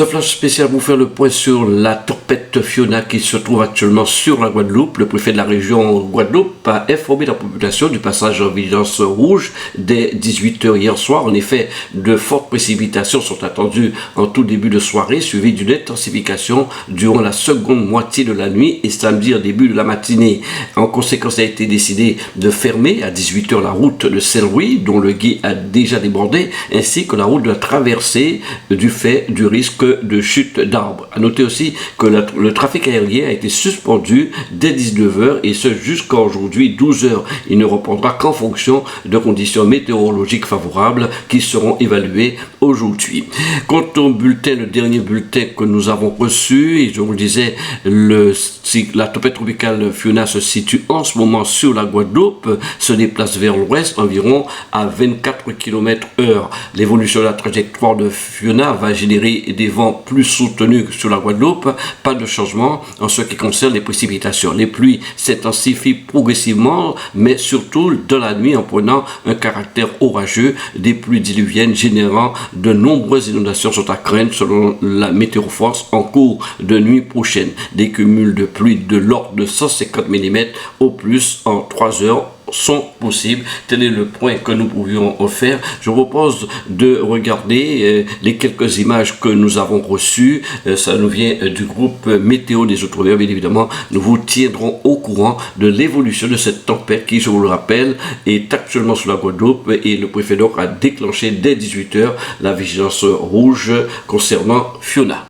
Ce flash spécial vous faire le point sur la tempête Fiona qui se trouve actuellement sur la Guadeloupe. Le préfet de la région Guadeloupe a informé la population du passage en vigilance rouge dès 18 h hier soir. En effet, de fortes précipitations sont attendues en tout début de soirée, suivies d'une intensification durant la seconde moitié de la nuit et samedi en début de la matinée. En conséquence, il a été décidé de fermer à 18 h la route de Saint-Louis, dont le gué a déjà débordé, ainsi que la route de la traversée du fait du risque de chute d'arbres. A noter aussi que le trafic aérien a été suspendu dès 19 h et ce jusqu'à aujourd'hui 12 h. Il ne reprendra qu'en fonction de conditions météorologiques favorables qui seront évaluées aujourd'hui. Quant au bulletin, le dernier bulletin que nous avons reçu, et je vous le disais, la tempête tropicale Fiona se situe en ce moment sur la Guadeloupe, se déplace vers l'ouest environ à 24 km/h. L'évolution de la trajectoire de Fiona va générer des vents plus soutenus sur la Guadeloupe. Pas de changement en ce qui concerne les précipitations. Les pluies s'intensifient progressivement, mais surtout dans la nuit en prenant un caractère orageux. Des pluies diluviennes générant de nombreuses inondations sont à craindre selon la Météo France en cours de nuit prochaine. Des cumuls de pluie de l'ordre de 150 mm au plus en 3 heures sont possibles. Tel est le point que nous pouvions faire. Je vous propose de regarder les quelques images que nous avons reçues. Ça nous vient du groupe Météo des Outre-mer. Bien évidemment, nous vous tiendrons au courant de l'évolution de cette tempête qui, je vous le rappelle, est actuellement sur la Guadeloupe et le préfet a déclenché dès 18 h la vigilance rouge concernant Fiona.